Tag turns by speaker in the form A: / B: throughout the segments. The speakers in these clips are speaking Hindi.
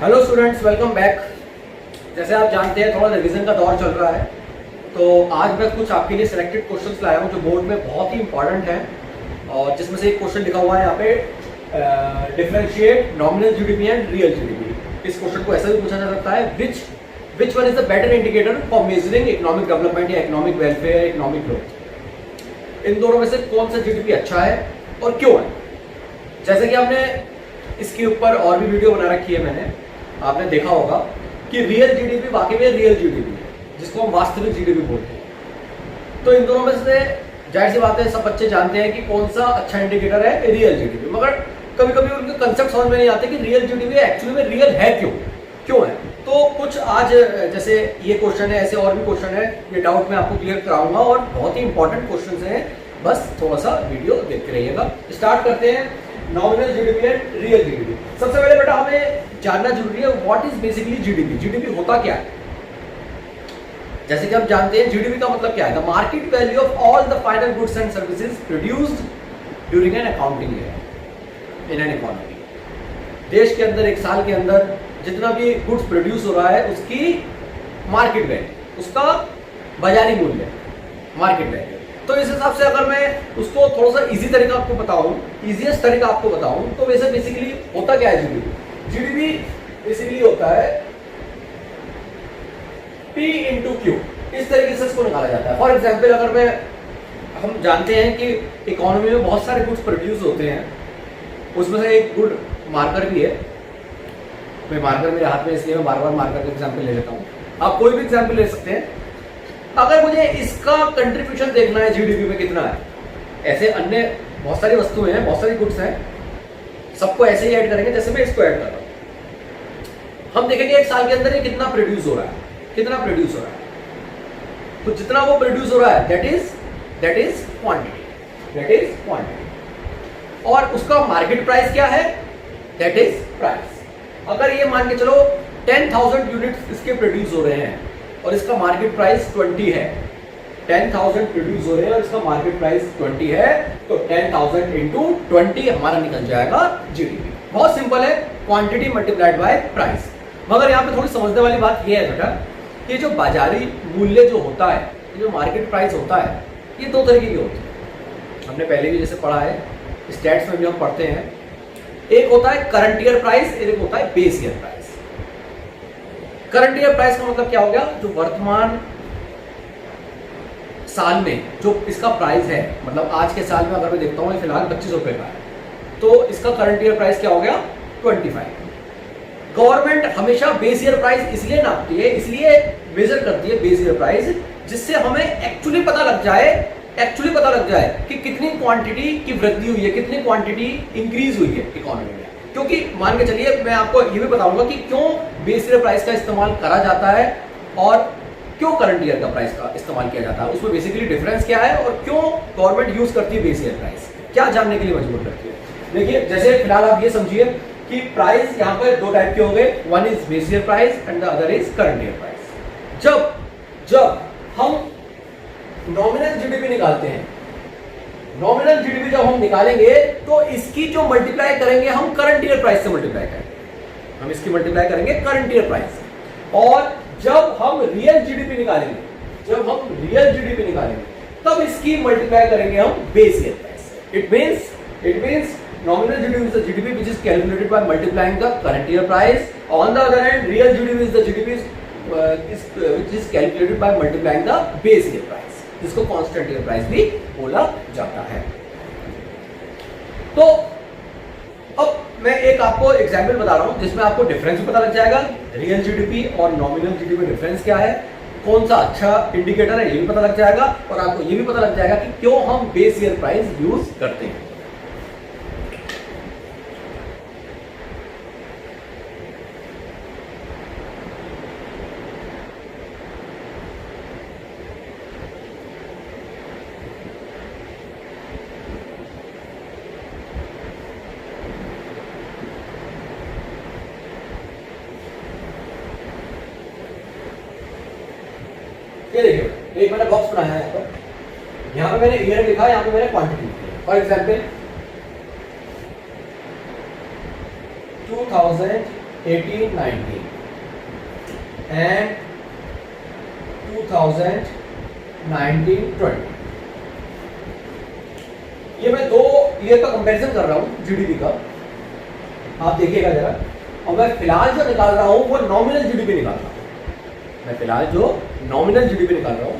A: Hello students, welcome back. जैसे आप जानते हैं थोड़ा रिवीजन का दौर चल रहा है, तो आज मैं कुछ आपके लिए सिलेक्टेड क्वेश्चंस लाया हूँ जो बोर्ड में बहुत ही इंपॉर्टेंट हैं। और जिसमें से एक क्वेश्चन लिखा हुआ है यहाँ पे, differentiate nominal GDP and real GDP. इस क्वेश्चन को ऐसा भी पूछा जा सकता है, विच one is the better indicator for measuring economic development या इकोनॉमिक वेलफेयर, इकोनॉमिक ग्रोथ। इन दोनों में से कौन सा जीडीपी अच्छा है और क्यों है। जैसे कि आपने इसके ऊपर और भी वीडियो बना रखी है मैंने, आपने देखा होगा कि रियल जीडीपी वाकई में रियल जीडीपी है, जिसको हम वास्तविक जीडीपी बोलते हैं। तो इन दोनों में से जाहिर सी बात है, सब बच्चे जानते हैं कि कौन सा अच्छा इंडिकेटर है, रियल जीडीपी। मगर कभी कभी उनके कंसेप्ट समझ में नहीं आते कि रियल जीडीपी एक्चुअली में रियल है क्यों है। तो कुछ आज जैसे ये क्वेश्चन है, ऐसे और भी क्वेश्चन है, ये डाउट मैं आपको क्लियर कराऊंगा और बहुत ही इंपॉर्टेंट क्वेश्चन है। बस थोड़ा सा वीडियो देखते रहिएगा। स्टार्ट करते हैं nominal GDP and real GDP. सबसे पहले बेटा हमें जानना जरूरी है what is basically GDP. GDP होता क्या है। जैसे कि हम जानते हैं जीडीपी का मतलब क्या है, the market value of all the final goods and services produced during an accounting year in an economy. देश के अंदर एक साल के अंदर जितना भी गुड्स प्रोड्यूस हो रहा है उसकी मार्केट वैल्यू, उसका बाजारी मूल्य, मार्केट वैल्यू। तो इस हिसाब से अगर मैं उसको थोड़ा सा इजी तरीका आपको बताऊं, इजीएस्ट तरीका आपको बताऊं, तो वैसे बेसिकली होता क्या है जीडीपी। जीडीपी बेसिकली होता है P इंटू क्यू। इस तरीके से इसको निकाला जाता है। फॉर एग्जाम्पल अगर हम जानते हैं कि इकोनॉमी में बहुत सारे गुड्स प्रोड्यूस होते हैं, उसमें से एक गुड मार्कर भी है। मैं मार्कर मेरे हाथ में इसलिए मैं बार बार मार्कर का एग्जाम्पल ले लेता हूँ, आप कोई भी एग्जाम्पल ले सकते हैं। अगर मुझे इसका कंट्रीब्यूशन देखना है जीडीपी में कितना है, ऐसे अन्य बहुत सारी वस्तुएं हैं, बहुत सारी गुड्स हैं, सबको ऐसे ही ऐड करेंगे जैसे मैं इसको ऐड कर रहा हूं। हम देखेंगे एक साल के अंदर ये कितना प्रोड्यूस हो रहा है, कितना प्रोड्यूस हो रहा है। तो जितना वो प्रोड्यूस हो रहा है दैट इज क्वांटिटी। और उसका मार्केट प्राइस क्या है, दैट इज प्राइस। अगर ये मान के चलो 10,000 यूनिट्स इसके प्रोड्यूस हो रहे हैं और इसका मार्केट प्राइस 20 है, 10,000 प्रोड्यूस हो रहे हैं और इसका मार्केट प्राइस 20 है, तो 10,000 इंटू 20 हमारा निकल जाएगा जीडीपी। बहुत सिंपल है, क्वांटिटी मल्टीप्लाइड बाय प्राइस। मगर यहाँ पे थोड़ी समझने वाली बात यह है बेटा कि जो बाजारी मूल्य जो होता है, जो मार्केट प्राइस होता है, ये दो तरीके की होती है। हमने पहले भी जैसे पढ़ा है, स्टैट्स में भी हम पढ़ते हैं। एक होता है करंट ईयर प्राइस, एक होता है base year price. Current year price का मतलब क्या हो गया, जो वर्तमान साल में जो इसका प्राइस है, मतलब आज के साल में अगर मैं देखता हूँ फिलहाल 25 रुपए का है, तो इसका करंट ईयर प्राइस क्या हो गया 25। गवर्नमेंट हमेशा बेस ईयर प्राइस इसलिए नापती है, इसलिए मेजर करती है बेस ईयर प्राइस, जिससे हमें एक्चुअली पता लग जाए कि कितनी क्वांटिटी की वृद्धि हुई है, कितनी क्वांटिटी इंक्रीज हुई है इकोनॉमी में। क्योंकि मान के चलिए मैं आपको ये भी बताऊंगा कि क्यों बेस ईयर प्राइस का इस्तेमाल करा जाता है और क्यों करंट ईयर का प्राइस का इस्तेमाल किया जाता है, उसमें बेसिकली डिफरेंस क्या है और क्यों गवर्नमेंट यूज करती है बेस ईयर प्राइस, क्या जानने के लिए मजबूर करती है। देखिए जैसे फिलहाल आप ये समझिए कि प्राइस यहाँ पर दो टाइप के हो गए, one is base year price and the other is current year price. जब हम नॉमिनल जीडीपी निकालते हैं, नॉमिनल जीडीपी जब हम निकालेंगे तो इसकी जो मल्टीप्लाई करेंगे हम करंट ईयर प्राइस से मल्टीप्लाई करेंगे, हम इसकी मल्टीप्लाई करेंगे करंट ईयर प्राइस से। और जब हम रियल जीडीपी निकालेंगे, तब इसकी मल्टीप्लाई करेंगे हम बेस ईयर प्राइस से। It means nominal GDP is the GDP which is calculated by multiplying the current year price. On the other hand, real GDP is the GDP which is calculated by multiplying the base year price. जिसको constant year price भी बोला जाता है। तो अब मैं एक आपको एग्जाम्पल बता रहा हूं जिसमें आपको डिफरेंस भी पता लग जाएगा, रियल जीडीपी और नॉमिनल जीडीपी में डिफरेंस क्या है, कौन सा अच्छा इंडिकेटर है ये भी पता लग जाएगा, और आपको ये भी पता लग जाएगा कि क्यों हम बेस ईयर प्राइस यूज करते हैं। ये देखिए एक मैंने बॉक्स बनाया है यहाँ पे मैंने ईयर लिखा है, यहाँ पे मैंने क्वांटिटी लिखी है। For example 18, 19 and 2019, 20। ये मैं 2 ईयर का कंपैरिजन कर रहा हूं जीडीपी का, आप देखिएगा जरा। और मैं फिलहाल जो निकाल रहा हूं वो नॉमिनल जीडीपी निकाल रहा हूं। मैं फिलहाल जो नॉमिनल जीडीपी निकाल रहा हूं,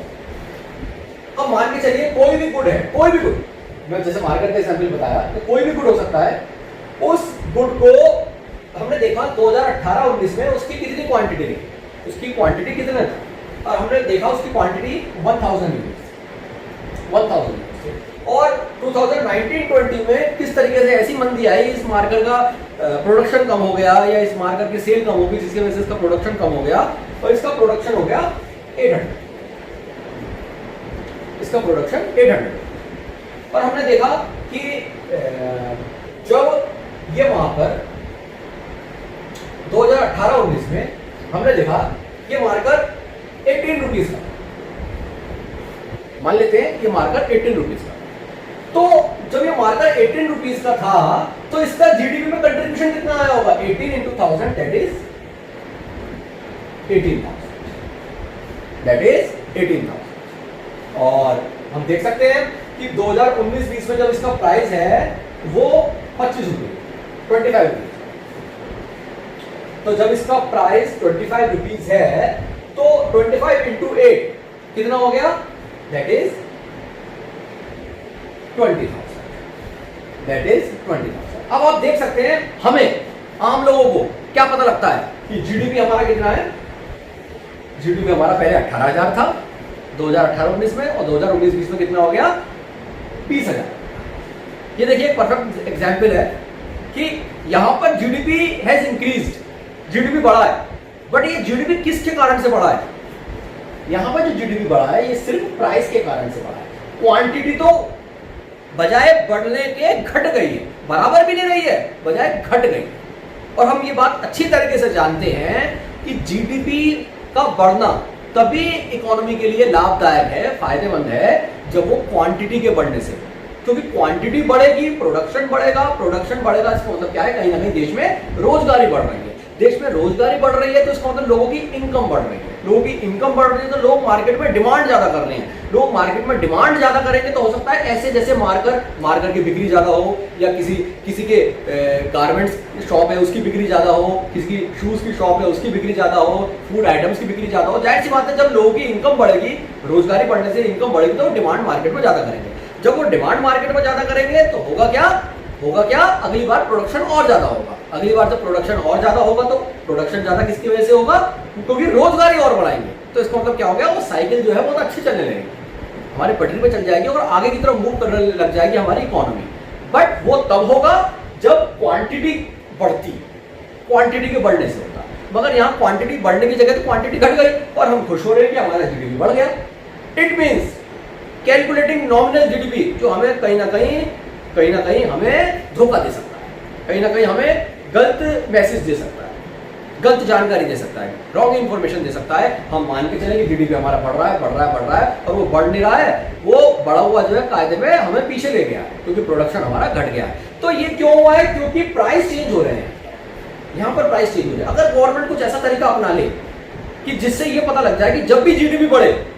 A: अब मान के चलिए कोई भी गुड है, कोई भी गुड, मैं जैसे मार्केट का एग्जांपल बताया तो कोई भी गुड हो सकता है। उस गुड को हमने देखा 2018-19 में उसकी कितनी क्वांटिटी थी, उसकी क्वांटिटी कितना था, और हमने देखा उसकी क्वांटिटी 1000 यूनिट्स, 1000 यूनिट्स। और 2019-20 में किस तरीके से ऐसी मंदी आई, इस मार्कर का प्रोडक्शन कम हो गया, या इस मार्कर की सेल कम हो गई, जिसकी वजह से इसका प्रोडक्शन कम हो गया, और इसका प्रोडक्शन हो गया 800, इसका प्रोडक्शन 800। और हमने देखा कि जब ये वहां पर 2018-19 में हमने देखा ये मार्कर 18 रुपीज का, मान लेते हैं ये मार्कर 18 रुपीज का। तो जब ये मार्कर 18 रुपीज का था तो इसका जीडीपी में कंट्रीब्यूशन कितना आया होगा, 18 into 1000, that is 18,000, that is 18,000। और हम देख सकते हैं कि 2019-20 में जब इसका प्राइस है वो 25 रुपये, 25 रुपीज। तो जब इसका प्राइस 25 रुपीज है तो 25 into 8 कितना हो गया, दैट इज 20,000, दैट इज 20,000। अब आप देख सकते हैं हमें आम लोगों को क्या पता लगता है कि जीडीपी हमारा कितना है। जीडीपी हमारा पहले 18,000 था 2018-19 में, और 2019-20 में कितना हो गया, 20,000। ये देखिए एक परफेक्ट एग्जांपल है कि यहां पर जीडीपी हैज इंक्रीज्ड, जीडीपी बढ़ा है, बट ये जीडीपी किसके कारण से बढ़ा है, यहां पर जो जीडीपी बढ़ा है ये सिर्फ प्राइस के कारण से बढ़ा है। क्वांटिटी तो बजाय बढ़ने के घट गई है, बराबर भी नहीं रही है, बजाय घट गई। और हम ये बात अच्छी तरीके से जानते हैं कि जीडीपी का बढ़ना तभी इकोनॉमी के लिए लाभदायक है, फायदेमंद है, जब वो क्वांटिटी के बढ़ने से, क्योंकि क्वांटिटी बढ़ेगी, प्रोडक्शन बढ़ेगा, प्रोडक्शन बढ़ेगा, इसका मतलब क्या है, कहीं ना कहीं देश में रोजगारी बढ़ रही है। देश में रोजगारी बढ़ रही है तो इसका मतलब लोगों की इनकम बढ़ रही है, लोगों की इनकम बढ़ रही है तो लोग मार्केट में डिमांड ज्यादा कर रहे हैं। लोग मार्केट में डिमांड ज्यादा करेंगे तो हो सकता है ऐसे जैसे मार्कर की बिक्री ज्यादा हो, या किसी के गारमेंट्स शॉप है उसकी बिक्री ज्यादा हो, किसी की शूज की शॉप है उसकी बिक्री ज्यादा हो, फूड आइटम्स की बिक्री ज्यादा हो। जाहिर सी बात है जब लोगों की इनकम बढ़ेगी, रोजगारी बढ़ने से इनकम बढ़ेगी तो डिमांड मार्केट में ज्यादा करेंगे। जब वो डिमांड मार्केट में ज्यादा करेंगे तो होगा क्या, अगली बार प्रोडक्शन और ज्यादा होगा। अगली बार जब प्रोडक्शन और ज्यादा होगा तो प्रोडक्शन ज्यादा किसकी वजह से होगा, क्योंकि रोजगारी और बढ़ाएंगे। तो इसका मतलब क्या हो गया, वो साइकिल जो है बहुत अच्छी चलने लगेगी, हमारी पटरी पे चल जाएगी और आगे की तरफ मूव करने लग जाएगी हमारी इकोनॉमी। बट वो तब होगा जब क्वांटिटी बढ़ती, क्वांटिटी के बढ़ने से होता। मगर यहाँ क्वांटिटी बढ़ने की जगह तो क्वांटिटी घट गई और हम खुश हो रहे हैं कि हमारा जीडीपी बढ़ गया। It means calculating nominal GDP जो हमें कहीं ना कहीं हमें धोखा दे सकता है, कहीं ना कहीं हमें गलत मैसेज दे सकता है, गलत जानकारी दे सकता है, रॉन्ग इंफॉर्मेशन दे सकता है। हम मान के चलें कि जीडीपी हमारा बढ़ रहा है और वो बढ़ नहीं रहा है, वो बढ़ा हुआ जो है कायदे में हमें पीछे ले गया है, क्योंकि प्रोडक्शन हमारा घट गया है। तो ये क्यों हुआ है, क्योंकि प्राइस चेंज हो रहे हैं, यहाँ पर प्राइस चेंज हो रहे हैं। अगर गवर्नमेंट कुछ ऐसा तरीका अपना ले कि जिससे ये पता लग जाए कि जब भी जीडीपी बढ़े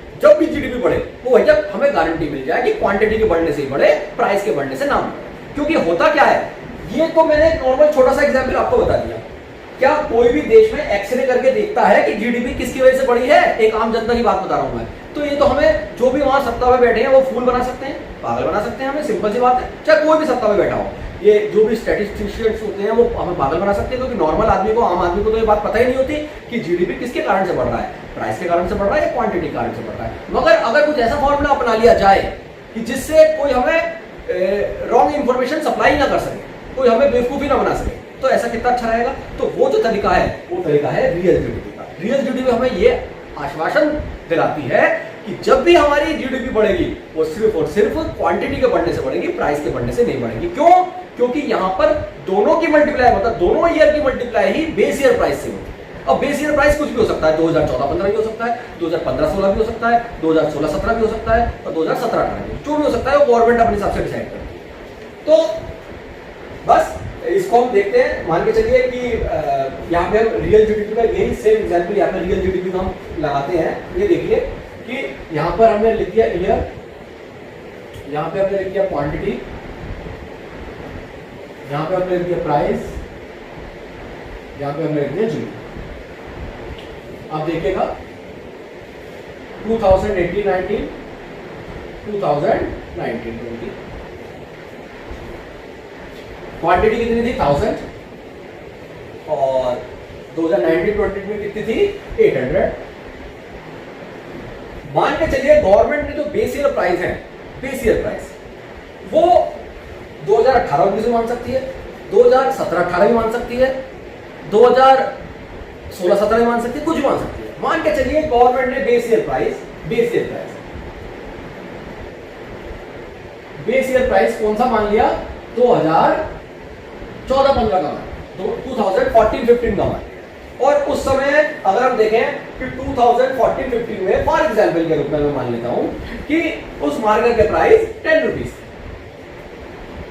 A: वो भैया हमें गारंटी मिल जाए कि क्वांटिटी के बढ़ने से ही बढ़े, प्राइस के बढ़ने से ना बढ़े। क्योंकि होता क्या है, ये तो मैंने नॉर्मल छोटा सा एग्जांपल आपको बता दिया। क्या कोई भी देश में एक्सरे करके देखता है कि जीडीपी किसकी वजह से बढ़ी है? एक आम जनता की बात बता रहा हूं मैं। तो ये तो हमें जो भी वहां सत्ता में बैठे हैं वो फूल बना सकते हैं, पागल बना सकते हैं हमें, सिंपल सी बात है। चाहे कोई भी सत्ता में बैठा हो, ये जो भी स्टैटिस्टिशियंस होते हैं वो हमें पागल बना सकते हैं, क्योंकि नॉर्मल आदमी को, आम आदमी को तो ये बात पता ही नहीं होती कि जीडीपी किसके कारण से बढ़ रहा है, प्राइस के कारण से बढ़ रहा है या क्वांटिटी के कारण से बढ़ रहा है। मगर अगर कुछ ऐसा फॉर्मूला अपना लिया जाए कि जिससे कोई हमें रॉन्ग इंफॉर्मेशन सप्लाई ना कर सके, कोई हमें बेवकूफी ना बना सके, तो ऐसा कितना अच्छा रहेगा। तो वो जो तरीका है वो तरीका है रियल जीडीपी का। रियल जीडीपी हमें ये आश्वासन दिलाती है कि जब भी हमारी जीडीपी बढ़ेगी वो सिर्फ और सिर्फ क्वांटिटी के बढ़ने से बढ़ेगी, प्राइस के बढ़ने से नहीं बढ़ेगी। क्यों? क्योंकि यहां पर दोनों की मल्टीप्लाई, मतलब दोनों ईयर की मल्टीप्लाई ही बेस ईयर प्राइस से होती है। अब बेस ईयर प्राइस कुछ भी हो सकता है, 2014-15 भी हो सकता है, 2015-16 भी हो सकता है, 2016-17 भी हो सकता है, और 2017-18 भी, जो भी हो सकता है वो गवर्नमेंट अपने हिसाब से डिसाइड करती है। तो बस इसको हम देखते हैं, मान के चलिए कि यहाँ पे हम रियल जीडीपी का यही सेम एग्जांपल यहाँ पे रियल जीडीपी का हम लगाते हैं। ये देखिए कि यहाँ पर हमने लिख दिया ईयर, यहाँ पे हमने लिख दिया क्वांटिटी, यहाँ पे हमने लिख दिया प्राइस, यहाँ पे हमने लिख दिया जीडीपी। अब देखिएगा 2018-19, 2019-20, क्वांटिटी कितनी थी 1000 और 2019-20 में कितनी थी 800। मान के चलिए गवर्नमेंट ने जो बेस ईयर प्राइस है, बेस ईयर प्राइस वो 2018-19 में मान सकती है, 2017-18 में मान सकती है, 2016-17 में मान सकती है, कुछ भी मान सकती है। मान के चलिए गवर्नमेंट ने बेस ईयर प्राइस कौन सा मान लिया, 2014-15 का मान, 2014-15 का मान। और उस समय अगर हम देखें कि 2014-15 में फॉर एग्जाम्पल के रूप में मैं मान लेता हूं कि उस मार्कर के price 10 rupees,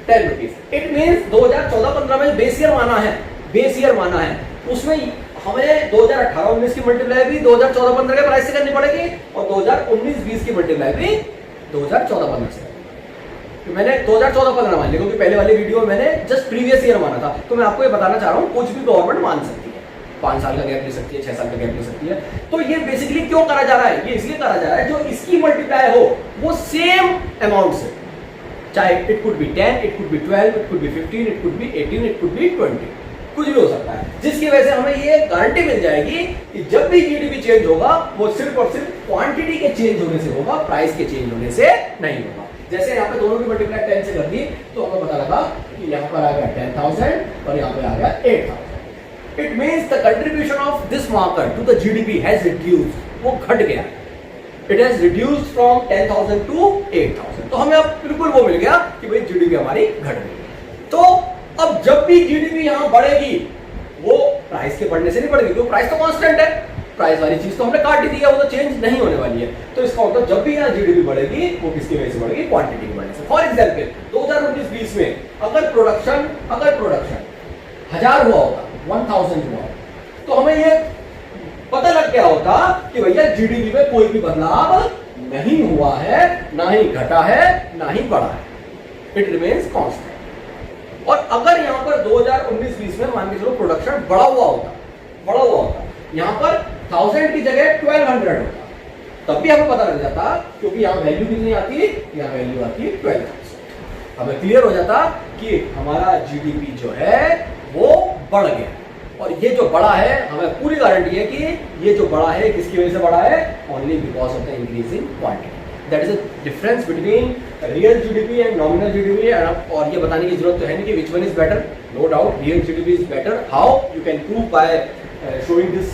A: 10 rupees. It means 2014-15 में बेस ईयर माना है, उसमें हमें 2018-19 की मल्टीप्लाई भी 2014-15 के प्राइस से करनी पड़ेगी और 2019-20 की मल्टीप्लाई भी 2014-15 से। तो मैंने 2014-15 मान लिया क्योंकि पहले वाली वीडियो में मैंने जस्ट प्रीवियस ईयर माना था। तो मैं आपको ये बताना चाह रहा हूँ कुछ भी गवर्नमेंट मान सकती है, 5 साल का गैप ले सकती है, 6 साल का गैप ले सकती है। तो ये बेसिकली क्यों करा जा रहा है, ये इसलिए करा जा रहा है जो इसकी मल्टीप्लाई हो वो सेम अमाउंट से, चाहे it could be 10, it could be 12, it could be 15, it could be 18, it could be 20, कुछ भी हो सकता है, जिसकी वजह से हमें ये गारंटी मिल जाएगी कि जब भी जीडीपी चेंज होगा वो सिर्फ और सिर्फ क्वांटिटी के चेंज होने से होगा, प्राइस के चेंज होने से नहीं होगा। जैसे यहाँ पे दोनों की मल्टीप्लाई 10 से कर दी तो हमें पता लगा कि यहाँ पर आ गया 10,000 और यहाँ पे आ गया 8,000। It means the contribution of this marker to the GDP has reduced, वो घट गया, it has reduced from 10,000 to 8,000। तो हमें अब बिल्कुल वो मिल गया कि भाई जीडीपी हमारी घट गई। तो अब जब भी जीडीपी यहाँ बढ़ेगी वो प्राइस के बढ़ने से नहीं बढ़ेगी, क्योंकि प्राइस तो कांस्टेंट है, प्राइस वाली चीज तो हमने काट ही दी है, वो तो चेंज नहीं होने वाली है। तो इसका मतलब जब भी यहाँ जीडीपी बढ़ेगी वो किसकी वजह से बढ़ेगी, क्वांटिटी की वजह से। फॉर एग्जांपल 2019-20 में अगर प्रोडक्शन 1000 हुआ होता, 1000 हुआ, तो हमें ये पता लग गया होता कि भैया जीडीपी में कोई भी बदलाव नहीं हुआ है, ना ही घटा है, ना ही बढ़ा है, इट रिमेन्स कांस्टेंट। और अगर यहाँ पर 2019-20 में मान के चलो प्रोडक्शन बढ़ा हुआ होता, यहाँ पर 1000 की जगह 1200 होता, तब भी हमें पता लग जाता, क्योंकि यहाँ वैल्यू कितनी आती है, यहाँ वैल्यू आती है 12,000। हमें क्लियर हो जाता कि हमारा जीडीपी जो है वो बढ़ गया। और ये जो बड़ा है, हमें पूरी गारंटी है कि ये जो बड़ा है किसकी वजह से बढ़ा है, only because of the increase in quantity. That is the difference between real GDP and nominal GDP. और ये बताने की जरूरत तो है नहीं कि which one is better, no doubt real GDP is better. How you can prove by showing this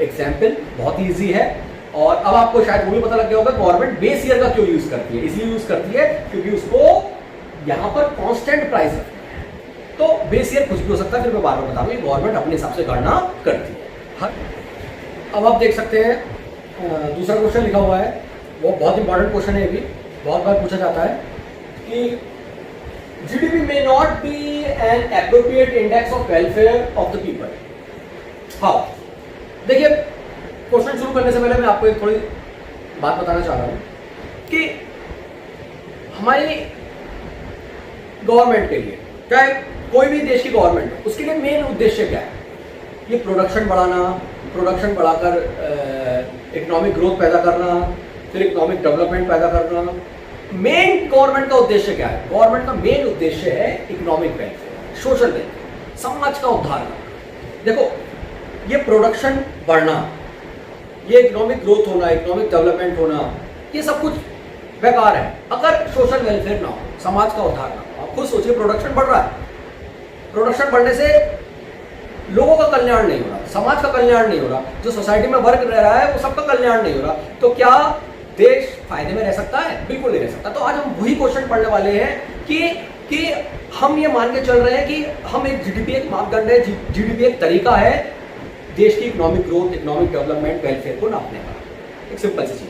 A: example, बहुत ही ईजी है। और अब आपको शायद वो भी पता लग गया होगा गवर्नमेंट बेस ईयर का क्यों यूज करती है, इसलिए यूज करती है क्योंकि उसको यहाँ पर कांस्टेंट प्राइस रखते हैं। तो बेस ईयर कुछ भी हो सकता है, फिर मैं बार बार बता रहा हूँ, गवर्नमेंट अपने हिसाब से गणना करती है। अब आप देख सकते हैं दूसरा क्वेश्चन लिखा हुआ है, वो बहुत इंपॉर्टेंट क्वेश्चन है, ये भी बहुत बार पूछा जाता है कि GDP may not be an appropriate index of welfare of the people. हाँ, देखिए क्वेश्चन शुरू करने से पहले मैं आपको एक थोड़ी बात बताना चाह रहा हूं कि हमारी गवर्नमेंट के लिए, चाहे कोई भी देश की गवर्नमेंट हो, उसके लिए मेन उद्देश्य क्या है, ये प्रोडक्शन बढ़ाना, प्रोडक्शन बढ़ाकर इकोनॉमिक ग्रोथ पैदा करना, फिर इकोनॉमिक डेवलपमेंट पैदा करना। मेन गवर्नमेंट का उद्देश्य क्या है, गवर्नमेंट का मेन उद्देश्य है इकोनॉमिक वेलफेयर, सोशल वेलफेयर, समाज का उद्धार करना। देखो ये प्रोडक्शन बढ़ना, ये इकोनॉमिक ग्रोथ होना, इकोनॉमिक डेवलपमेंट होना, ये सब कुछ बेकार है अगर सोशल वेलफेयर ना हो, समाज का उद्धार ना हो। आप खुद सोचिए, प्रोडक्शन बढ़ रहा है, प्रोडक्शन बढ़ने से लोगों का कल्याण नहीं हो रहा, समाज का कल्याण नहीं हो रहा, जो सोसाइटी में वर्ग रह रहा है वो सबका कल्याण नहीं हो रहा, तो क्या देश फायदे में रह सकता है? बिल्कुल नहीं रह सकता। तो आज हम वही क्वेश्चन पढ़ने वाले हैं कि हम ये मान के चल रहे हैं कि हम एक जीडीपी एक मापदंड है, जीडीपी एक तरीका है देश की economic growth, economic development, welfare को नापने का, एक सिंपल सी चीज।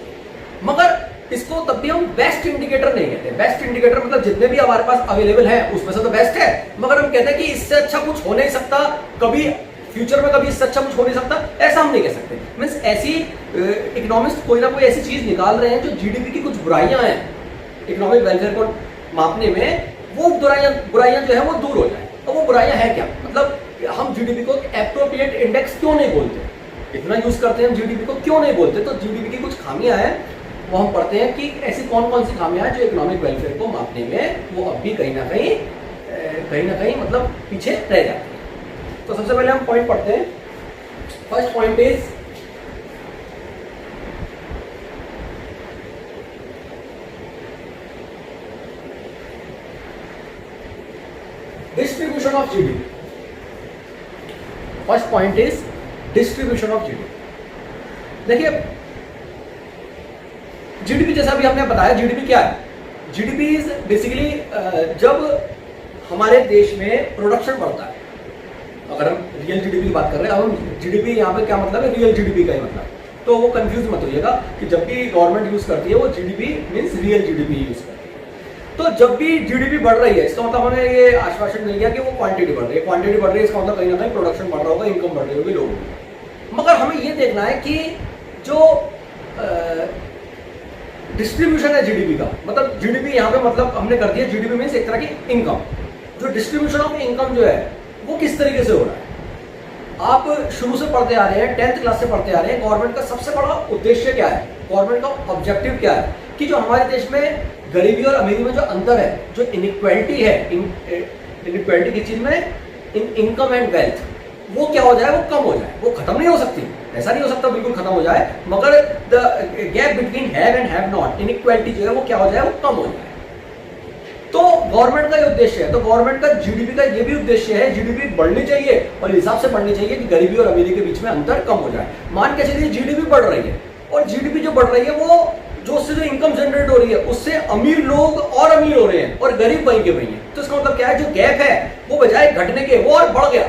A: मगर इसको तब भी हम बेस्ट इंडिकेटर नहीं कहते। बेस्ट इंडिकेटर मतलब जितने भी हमारे पास अवेलेबल है उसमें से तो बेस्ट है, मगर हम कहते हैं कि इससे अच्छा कुछ हो नहीं सकता, कभी फ्यूचर में कभी इससे अच्छा कुछ हो नहीं सकता, ऐसा हम नहीं कह सकते। मीन्स ऐसी इकोनॉमिस्ट कोई ना कोई ऐसी चीज निकाल रहे हैं जो जीडीपी की कुछ बुराइयां हैं इकोनॉमिक वेलफेयर को मापने में, वो बुराइयां जो है वो दूर हो जाए। तो वो बुराइयां हैं क्या, मतलब हम जीडीपी को एप्रोप्रिएट इंडेक्स क्यों नहीं बोलते, इतना यूज करते हैं हम जीडीपी को क्यों नहीं बोलते। तो जीडीपी की कुछ खामियां हैं, वो हम पढ़ते हैं कि ऐसी कौन कौन सी खामियां हैं जो इकोनॉमिक वेलफेयर को मापने में वो अब भी कहीं ना कहीं मतलब पीछे रह जाती है। तो सबसे पहले हम पॉइंट पढ़ते हैं। First point is distribution of GDP. First point is distribution of GDP. देखिए जीडीपी जैसा भी हमने बताया, जीडीपी क्या है, जीडीपी इज बेसिकली जब हमारे देश में प्रोडक्शन बढ़ता है, अगर हम रियल जीडीपी की बात कर रहे हैं, अब हम जीडीपी यहाँ पे क्या मतलब है, रियल जीडीपी का ही मतलब, तो वो कंफ्यूज मत होइएगा कि जब भी गवर्नमेंट यूज करती है वो GDP means real GDP use करती है। तो जब भी जीडीपी बढ़ रही है इसका मतलब हमें ये आश्वासन मिल गया कि वो क्वांटिटी बढ़ रही है, क्वांटिटी बढ़ रही है इसका मतलब कहीं ना कहीं प्रोडक्शन बढ़ रहा होगा, इनकम बढ़ रही होगी लोगों की। मगर हमें ये देखना है कि जो डिस्ट्रीब्यूशन है जीडीपी का, मतलब जीडीपी यहाँ पे मतलब हमने कर दिया जीडीपी मींस एक तरह की इनकम, जो डिस्ट्रीब्यूशन ऑफ इनकम जो है वो किस तरीके से हो रहा है। आप शुरू से पढ़ते आ रहे हैं, 10th क्लास से पढ़ते आ रहे हैं, गवर्नमेंट का सबसे बड़ा उद्देश्य क्या है, गवर्नमेंट का ऑब्जेक्टिव क्या है, कि जो हमारे देश में गरीबी और अमीरी में जो अंतर है, जो इनइक्वालिटी है, इनइक्वालिटी की चीज में इन इनकम एंड वेल्थ, वो क्या हो जाए, वो कम हो जाए। वो खत्म नहीं हो सकती, ऐसा नहीं हो सकता बिल्कुल खत्म हो जाए, मगर the gap between have and have not, inequality जो है वो क्या हो जाए, वो कम हो जाए। तो गवर्नमेंट का ये उद्देश्य है, तो गवर्नमेंट का जीडीपी का ये भी उद्देश्य है, जीडीपी बढ़नी चाहिए और हिसाब से बढ़नी चाहिए कि गरीबी और अमीरी के बीच में अंतर कम हो जाए। मान के चलिए जीडीपी बढ़ रही है, और जीडीपी जो बढ़ रही है वो जो उससे जो इनकम जनरेट हो रही है उससे अमीर लोग और अमीर हो रहे हैं और गरीब वहीं के वहीं है। तो इसका मतलब क्या है, जो गैप है वो बजाय घटने के वो और बढ़ गया,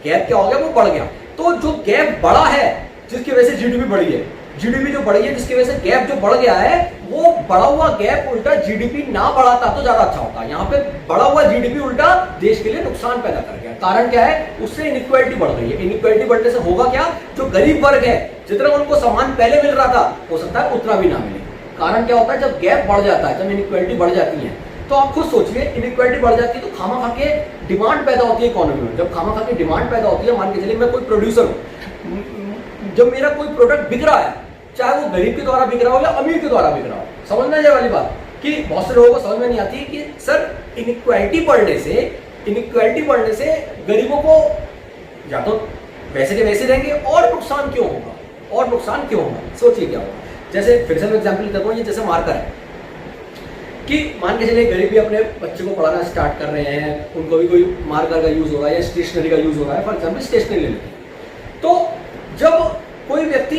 A: गैप क्या हो गया, वो बढ़ गया। तो जो गैप बढ़ा है जिसकी वजह से जीडीपी बढ़ी है, जीडीपी जो बढ़ी है जिसकी वजह से गैप जो बढ़ गया है, वो बढ़ा हुआ गैप उल्टा जीडीपी ना बढ़ाता तो ज्यादा अच्छा होता। यहाँ पे बढ़ा हुआ जीडीपी उल्टा देश के लिए नुकसान पैदा कर गया। कारण क्या है, उससे इनइक्वालिटी बढ़ गई है। इनइक्वालिटी बढ़ने से होगा क्या, जो गरीब वर्ग है जितना उनको सामान पहले मिल रहा था हो सकता है उतना भी ना मिले। कारण क्या होता है, जब गैप बढ़ जाता है, जब इनइक्वालिटी बढ़ जाती है, तो आप खुद सोचिए इनइक्वालिटी बढ़ जाती है तो खामा खा के डिमांड पैदा होती है इकोनॉमी में। जब खामा खा के डिमांड पैदा होती है, मान के चलिए मैं कोई प्रोड्यूसर हूँ, जब मेरा कोई प्रोडक्ट बिक रहा है, चाहे वो गरीब के द्वारा बिक रहा हो या अमीर के द्वारा बिक रहा हो, समझ में जाए वाली बात कि बहुत से लोगों को समझ में नहीं आती कि सर इनइक्वालिटी बढ़ने से गरीबों को या तो वैसे के वैसे रहेंगे और नुकसान क्यों होगा, सोचिए क्या होगा। जैसे फिर से मैं एग्जाम्पल देता हूँ, ये जैसे मार्कर है कि मान के चलिए गरीब भी अपने बच्चे को पढ़ाना स्टार्ट कर रहे हैं, उनको भी कोई मार्कर का यूज हो रहा है या स्टेशनरी का यूज हो रहा है। फॉर एग्जाम्पल स्टेशनरी ले लेते हैं, तो जब कोई व्यक्ति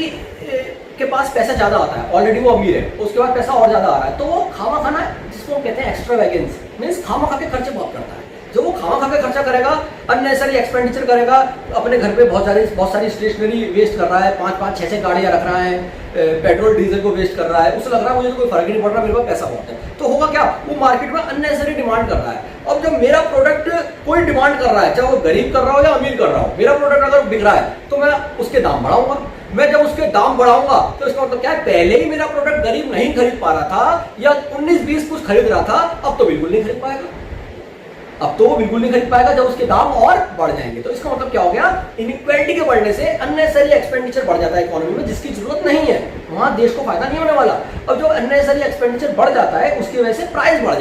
A: के पास पैसा ज्यादा आता है, ऑलरेडी वो अमीर है, उसके बाद पैसा और ज्यादा आ रहा है, तो वो खामा खाना जिसको कहते हैं एक्स्ट्रा वैगेंस, मीन्स खामा खा के खर्चे बहुत करता है। जब वो खामा खा के खर्चा करेगा, अननेसेसरी एक्सपेंडिचर करेगा, अपने घर पे बहुत सारी स्टेशनरी वेस्ट कर रहा है, 5-5, 6-6 गाड़ियां रख रहा है, पेट्रोल डीजल को वेस्ट कर रहा है, उसे लग रहा है मुझे तो कोई फर्क ही नहीं पड़ रहा, मेरे पास पैसा बहुत है। तो होगा क्या, वो मार्केट में अननेसेसरी डिमांड कर रहा है। अब जब मेरा प्रोडक्ट कोई डिमांड कर रहा है, चाहे वो गरीब कर रहा हो या अमीर कर रहा हो, मेरा प्रोडक्ट अगर बिक रहा है तो मैं उसके दाम बढ़ाऊंगा। मैं जब उसके दाम बढ़ाऊंगा तो इसका मतलब क्या है, पहले ही मेरा प्रोडक्ट गरीब नहीं खरीद पा रहा था या 19-20 कुछ खरीद रहा था, अब तो बिल्कुल नहीं खरीद पाएगा। जब उसके दाम और बढ़ जाएंगे। तो इसका मतलब क्या हो गया, इनइक्वालिटी के बढ़ने से अननेसेसरी एक्सपेंडिचर बढ़ जाता है इकोनॉमी में, जिसकी जरूरत नहीं है, वहां देश को फायदा नहीं होने वाला। अब जो अननेसेसरी एक्सपेंडिचर बढ़ जाता है उसकी वजह से प्राइस बढ़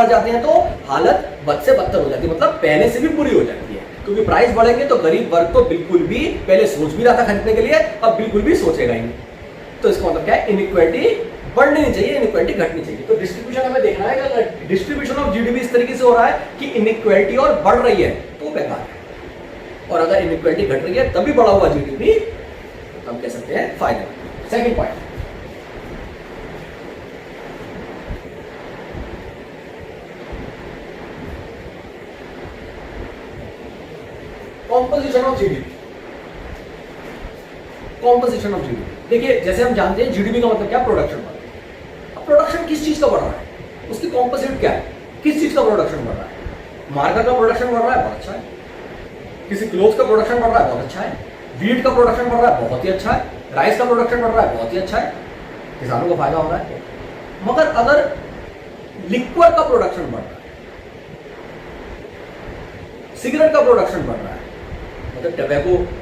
A: जाते हैं, तो हालत बद से बदतर हो जाती है, मतलब पहले से भी बुरी हो जाती है। क्योंकि प्राइस बढ़ेंगे तो गरीब वर्ग तो बिल्कुल भी, पहले सोच भी रहा था खरीदने के लिए, अब बिल्कुल भी सोचेगा ही नहीं। तो इसका मतलब क्या है, इनइक्वालिटी बढ़नी नहीं चाहिए, इनइक्वालिटी घटनी चाहिए। तो डिस्ट्रीब्यूशन हमें देखना है कि अगर डिस्ट्रीब्यूशन ऑफ जीडीपी इस तरीके से हो रहा है कि इनइक्वालिटी और बढ़ रही है तो बेकार है, और अगर इनइक्वालिटी घट रही है तभी बढ़ा हुआ जीडीपी हम कह सकते हैं फायदा। Second point, composition of GDP. देखिए जैसे हम जानते हैं जीडीपी का मतलब क्या, प्रोडक्शन बढ़, प्रोडक्शन किस चीज का बढ़ रहा है, उसकी कॉम्पोजिट क्या है, किस चीज का प्रोडक्शन बढ़ रहा है। मार्कर का प्रोडक्शन बढ़ रहा है, बहुत अच्छा है। किसी क्लोथ का प्रोडक्शन बढ़ रहा है, बहुत अच्छा है। वीट का प्रोडक्शन बढ़ रहा है, बहुत ही अच्छा है। राइस का प्रोडक्शन बढ़ रहा है, बहुत ही अच्छा है, किसानों को फायदा हो रहा है। मगर अगर लिक्विड का प्रोडक्शन बढ़ रहा है, सिगरेट का प्रोडक्शन बढ़ रहा है, मतलब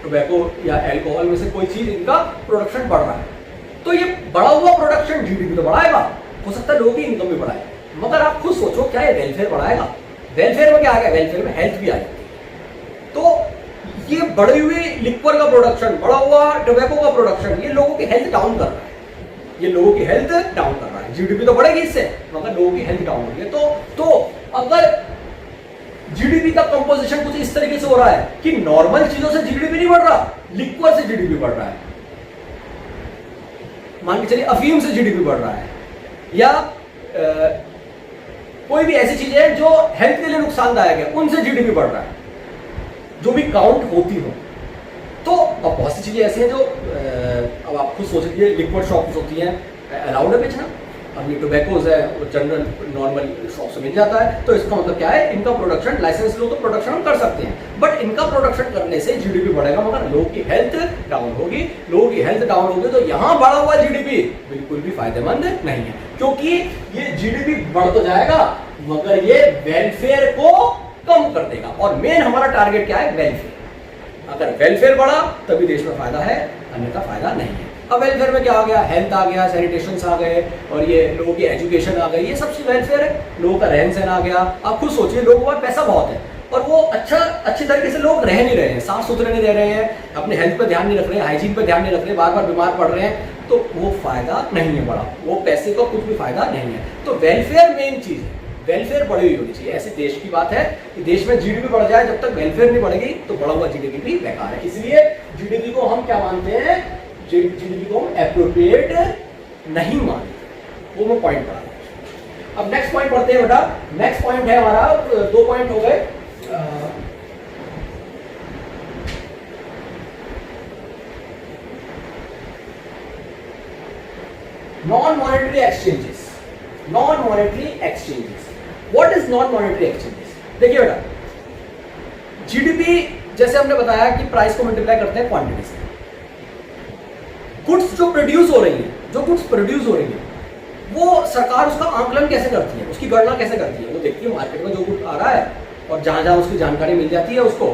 A: टोबैको या अल्कोहल में से कोई चीज इनका प्रोडक्शन बढ़ रहा है, तो ये बढ़ा हुआ प्रोडक्शन जीडीपी तो बढ़ाएगा, हो सकता है लोगों की इनकम भी बढ़ाए। मगर आप खुद सोचो, क्या ये वेलफेयर बढ़ाएगा? वेलफेयर में क्या आ गया? वेलफेयर में हेल्थ भी आ जाती है। तो ये बढ़ी हुई लिक्विड का प्रोडक्शन, बढ़ा हुआ टोबैको का प्रोडक्शन, ये लोगों की हेल्थ डाउन कर रहा है, ये लोगों की हेल्थ डाउन कर रहा है। जीडीपी तो बढ़ेगी इससे, मगर लोगों की हेल्थ डाउन होगी। तो अगर जीडीपी का कंपोजिशन कुछ इस तरीके से हो रहा है कि नॉर्मल चीजों से जीडीपी नहीं बढ़ रहा, लिक्विड से जीडीपी बढ़ रहा है, मान के चलिए अफीम से जीडीपी बढ़ रहा है, या कोई भी ऐसी चीजें हैं जो हेल्थ के लिए नुकसानदायक है, उनसे जीडीपी बढ़ रहा है, जो भी काउंट होती हो। तो अब बहुत सी चीजें ऐसी हैं जो अब आप खुद सोच लीजिए, लिक्विड शॉप्स होती हैं, अलाउड है बेचना। अब ये टोबैकोज है, वो जनरल नॉर्मल शॉप से मिल जाता है, तो इसका मतलब क्या है, इनका प्रोडक्शन लाइसेंस लो तो प्रोडक्शन हम कर सकते हैं, बट इनका प्रोडक्शन करने से जीडीपी बढ़ेगा, मगर लोगों की हेल्थ डाउन होगी। लोगों की हेल्थ डाउन होगी तो यहाँ बढ़ा हुआ जीडीपी बिल्कुल भी फायदेमंद नहीं है, क्योंकि ये जीडीपी बढ़ तो जाएगा मगर ये वेलफेयर को कम कर देगा। और मेन हमारा टारगेट क्या है? वेलफेयर। अगर वेलफेयर बढ़ा तभी देश में फायदा है, अन्यथा फायदा नहीं है। अब वेलफेयर में क्या आ गया? हेल्थ आ गया, सैनिटेशन आ गए, और ये लोगों की एजुकेशन आ गई, ये सब वेलफेयर है। लोगों का रहन सहन आ गया। आप खुद सोचिए, लोगों के पास पैसा बहुत है और वो अच्छी तरीके से लोग रह नहीं रहे हैं, साफ सुथरे नहीं रह रहे हैं, अपने हेल्थ पे ध्यान नहीं रख रहे हैं, हाइजीन पे ध्यान नहीं रख रहे हैं, बार बार बीमार पड़ रहे हैं, तो वो फायदा नहीं है बड़ा, वो पैसे का कुछ भी फायदा नहीं है। तो वेलफेयर मेन चीज है, वेलफेयर बढ़ी हुई होनी चाहिए। ऐसे देश की बात है कि देश में जीडीपी बढ़ जाए, जब तक वेलफेयर नहीं बढ़ेगी तो बढ़ा हुआ जीडीपी भी बेकार है। इसलिए जीडीपी को हम क्या मानते हैं? जीडीपी को हम एप्रोप्रिएट नहीं मानते। वो मैं पॉइंट पढ़ा। अब नेक्स्ट पॉइंट पढ़ते हैं बेटा। नेक्स्ट पॉइंट है हमारा, 2 पॉइंट हो गए। Non monetary exchanges. Non monetary exchanges, what is non monetary exchanges? देखिए बेटा, जीडीपी जैसे हमने बताया कि प्राइस को मल्टीप्लाई करते हैं क्वांटिटी से। गुड्स जो प्रोड्यूस हो रही है, जो गुड्स प्रोड्यूस हो रही है, वो सरकार उसका आंकलन कैसे करती है, उसकी गणना कैसे करती है? वो देखती है मार्केट में जो गुड आ रहा है और जहां जहां उसकी जानकारी मिल जाती है उसको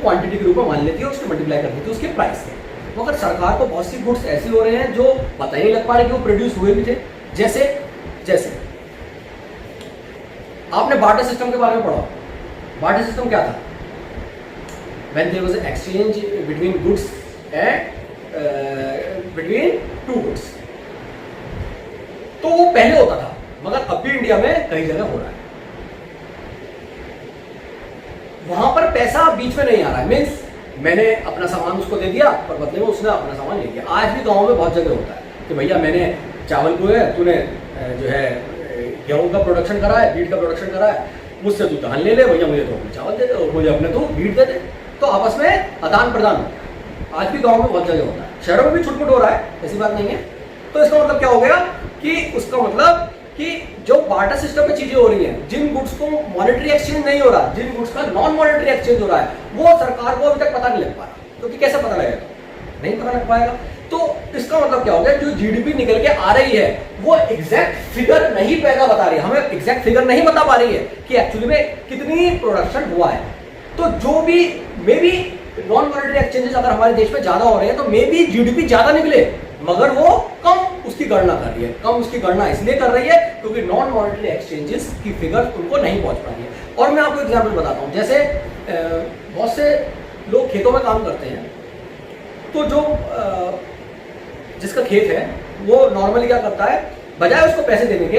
A: क्वांटिटी के रूप में मान लेती है, उसको मल्टीप्लाई कर देती है उसके प्राइस से। मगर सरकार को बहुत सी गुड्स ऐसी हो रहे हैं जो पता ही नहीं लग पा रही कि वो प्रोड्यूस हुए भी थे। जैसे आपने बार्टर सिस्टम के बारे में पढ़ा। बार्टर सिस्टम क्या था? When there was an exchange between goods and between two goods, तो वो पहले होता था, मगर अब भी इंडिया में कई जगह हो रहा है। वहां पर पैसा बीच में नहीं आ रहा है, मीन्स मैंने अपना सामान उसको दे दिया और बदले में उसने अपना सामान ले लिया। आज भी गाँव में बहुत जगह होता है कि भैया मैंने चावल को है, तूने जो है गेहूं का प्रोडक्शन करा है, बीट का प्रोडक्शन करा है, मुझसे तू धान ले ले, भैया मुझे तो अपने चावल दे दे और मुझे अपने तो बीट दे दे। तो आपस में आदान प्रदान होता है। आज भी गांव में बहुत जगह होता है, शहरों में भी छुटपुट हो रहा है, ऐसी बात नहीं है। तो इसका मतलब क्या हो गया कि उसका मतलब कि जो बार्टर सिस्टम में चीजें हो रही हैं, जिन गुड्स को मॉनेटरी एक्सचेंज नहीं हो रहा, जिन गुड्स का नॉन मॉनेटरी एक्सचेंज हो रहा है, वो सरकार को अभी तक पता नहीं लग पा रहा। क्योंकि कैसे पता लगेगा? नहीं पता लग पाएगा। तो इसका मतलब क्या हो गया? जो जीडीपी निकल के आ रही है वो एग्जैक्ट फिगर नहीं पैदा बता रही है, हमें एग्जैक्ट फिगर नहीं बता पा रही है कि एक्चुअली में कितनी प्रोडक्शन हुआ है। तो जो भी may be non monetary exchanges अगर हमारे देश में ज्यादा हो रहे हैं तो मे बी जीडीपी ज्यादा निकले, मगर वो कम उसकी गणना कर रही है। कम उसकी गणना इसलिए कर रही है क्योंकि नॉन मॉनेटरी एक्सचेंजेस की फिगर उनको नहीं पहुंच पा रही है। और मैं आपको एग्जाम्पल बताता हूँ। जैसे बहुत से लोग खेतों में काम करते हैं, तो जो जिसका खेत है वो नॉर्मली क्या करता है, बजाय उसको पैसे देने के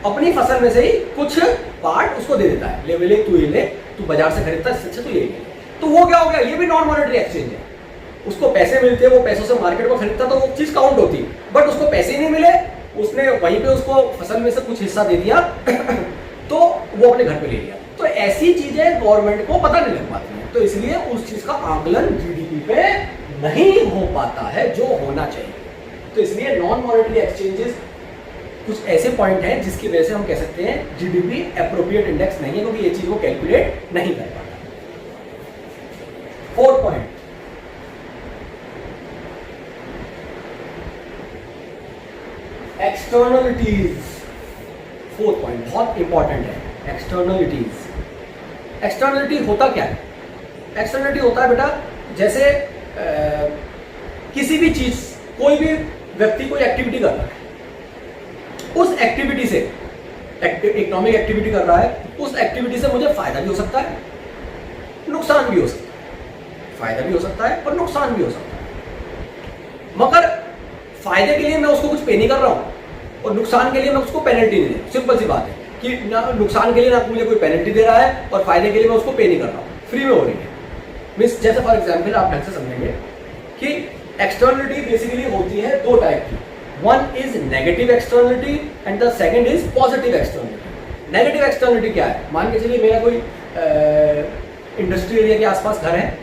A: अपनी फसल में से ही कुछ पार्ट उसको दे देता है, ले तू ये ले, तू बाजार से खरीदता है, इससे तू ये ले। तो वो क्या हो गया? ये भी नॉन मॉनेटरी एक्सचेंज है। उसको पैसे मिलते हैं, वो पैसों से मार्केट में खरीदता तो वो चीज काउंट होती, बट उसको पैसे ही नहीं मिले, उसने वहीं पे उसको फसल में से कुछ हिस्सा दे दिया तो वो अपने घर पे ले लिया। तो ऐसी चीजें गवर्नमेंट को पता नहीं लग पाती है, तो इसलिए उस चीज का आकलन जीडीपी पे नहीं हो पाता है जो होना चाहिए। तो इसलिए नॉन मॉनेटरी एक्सचेंजेस कुछ ऐसे पॉइंट हैं जिसकी वजह से हम कह सकते हैं जीडीपी एप्रोप्रिएट इंडेक्स नहीं है, क्योंकि ये चीज वो कैलकुलेट नहीं कर पाता। 4 पॉइंट, एक्सटर्नलिटीज। 4 पॉइंट बहुत इंपॉर्टेंट है, एक्सटर्नलिटीज। एक्सटर्नलिटी होता क्या है? एक्सटर्नलिटी होता है बेटा, जैसे किसी भी चीज, कोई भी व्यक्ति कोई एक्टिविटी कर रहा है, उस एक्टिविटी से, इकोनॉमिक एक्टिविटी कर रहा है, उस एक्टिविटी से मुझे फायदा भी हो सकता है, नुकसान भी हो सकता है। फायदा भी हो सकता है और नुकसान भी हो सकता है, मगर फायदे के लिए मैं उसको कुछ पे नहीं कर रहा हूं और नुकसान के लिए मैं उसको पेनल्टी नहीं दे रहा हूं। सिंपल सी बात है कि ना नुकसान के लिए ना मुझे कोई पेनल्टी दे रहा है और फायदे के लिए मैं उसको पे नहीं कर रहा हूं, फ्री में हो रही है। मीन्स जैसे फॉर एग्जाम्पल आप ढंग से समझेंगे कि एक्सटर्नलिटी बेसिकली होती है 2 टाइप की। One is negative externality and the second is positive externality. Negative externality क्या है? मान के चलिए मेरा कोई इंडस्ट्री एरिया के आसपास घर है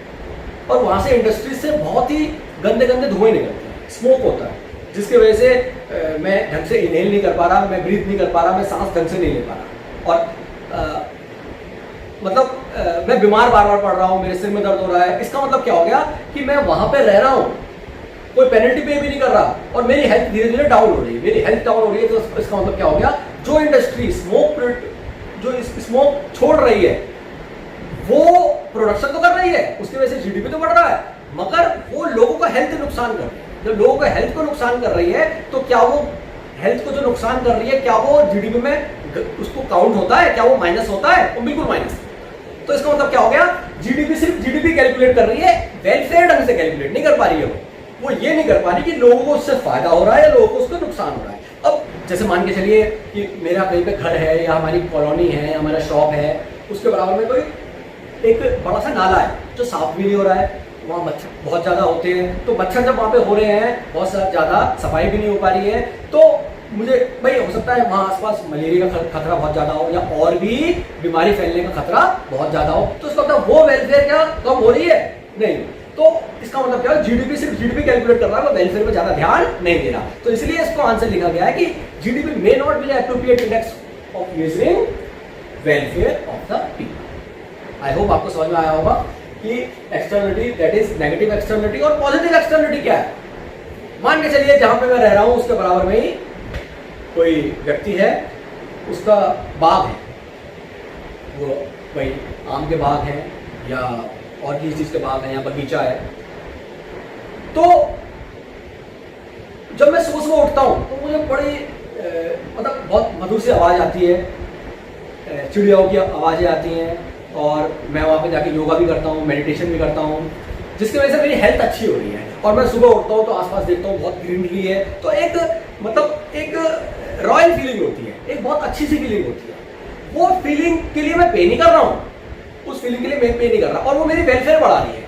A: और वहां से इंडस्ट्री से बहुत ही गंदे गंदे धुएं निकलते हैं, स्मोक होता है, जिसकी वजह से मैं ढंग से इनहेल नहीं कर पा रहा, मैं ब्रीथ नहीं कर पा रहा, मैं सांस ढंग से नहीं ले पा रहा और मैं बीमार बार बार पड़ रहा हूँ, मेरे सिर में दर्द हो रहा है। इसका मतलब क्या हो गया कि मैं वहां पे रह रहा हूँ, कोई पेनल्टी पे भी नहीं कर रहा और मेरी हेल्थ धीरे धीरे डाउन हो रही है। मेरी हेल्थ डाउन हो रही है तो इसका मतलब क्या हो गया, जो इंडस्ट्री स्मोक छोड़ रही है वो प्रोडक्शन तो कर रही है, उसकी वजह से जीडीपी तो बढ़ रहा है, मगर वो लोगों का हेल्थ नुकसान कर रही है। जब लोगों का हेल्थ को नुकसान कर रही है तो क्या वो हेल्थ को जो नुकसान कर रही है, क्या वो जीडीपी में उसको काउंट होता है? क्या वो माइनस होता है? वो बिल्कुल माइनस। तो इसका मतलब क्या हो गया, जीडीपी सिर्फ जीडीपी कैलकुलेट कर रही है, वेलफेयर ढंग से कैलकुलेट नहीं कर पा रही है। वो ये नहीं कर पा रही कि लोगों को उससे फायदा हो रहा है या लोगों को उसका नुकसान हो रहा है। अब जैसे मान के चलिए कि मेरा कहीं पे घर है या हमारी कॉलोनी है, हमारा शॉप है, उसके बराबर में कोई एक बड़ा सा नाला है जो साफ भी नहीं हो रहा है, वहाँ मच्छर बहुत ज़्यादा होते हैं। तो मच्छर जब वहाँ पे हो रहे हैं, बहुत ज़्यादा सफाई भी नहीं हो पा रही है, तो मुझे भाई हो सकता है वहाँ आसपास मलेरिया का खतरा बहुत ज़्यादा हो या और भी बीमारी फैलने का खतरा बहुत ज़्यादा हो। तो इसका मतलब वो वेलफेयर क्या कम हो रही है? नहीं। तो इसका मतलब क्या है, जीडीपी सिर्फ जीडीपी कैलकुलेट कर रहा है, वो वेलफेयर में ज़्यादा ध्यान नहीं दे रहा। तो इसलिए इसको आंसर लिखा गया है कि GDP may not B appropriate index of measuring welfare of the people. I hope आपको समझ में आया होगा कि externality that is negative externality और पॉजिटिव एक्सटर्नलिटी क्या है। मान के चलिए जहां पे मैं रह रहा हूं उसके बराबर में ही कोई व्यक्ति है, उसका बाग है, वो कोई आम के बाग है या और किसी चीज के बाग है या बगीचा है। तो जब मैं सुबह सुबह उठता हूं तो मुझे बड़ी बहुत मधुर सी आवाज आती है, चिड़ियाओं की आवाजें आती हैं और मैं वहाँ पे जाके योगा भी करता हूँ, मेडिटेशन भी करता हूँ, जिसकी वजह से मेरी हेल्थ अच्छी हो रही है। और मैं सुबह उठता हूँ तो आसपास देखता हूँ बहुत ग्रीनरी है, तो एक रॉयल फीलिंग होती है, एक बहुत अच्छी सी फीलिंग होती है। वो फीलिंग के लिए मैं पे नहीं कर रहा हूँ, उस फीलिंग के लिए मैं पे नहीं कर रहा और वो मेरी वेलफेयर बढ़ा रही है,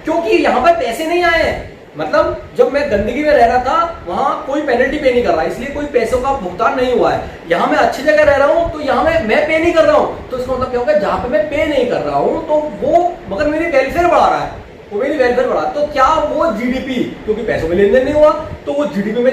A: क्योंकि यहाँ पर पैसे नहीं आए हैं। मतलब जब मैं गंदगी में रह रहा था वहां कोई पेनल्टी पे नहीं कर रहा, इसलिए कोई पैसों का भुगतान नहीं हुआ है। यहाँ मैं अच्छी जगह रह रहा हूँ तो यहाँ मैं पे नहीं कर रहा हूँ। तो इसका मतलब क्या होगा, जहां पे मैं पे नहीं कर रहा हूँ तो वो मगर मेरी वेलफेयर बढ़ा रहा है, वो मेरी वेलफेयर बढ़ा, तो क्या वो जीडीपी, क्योंकि पैसों में लेन देन नहीं हुआ तो वो जीडीपी में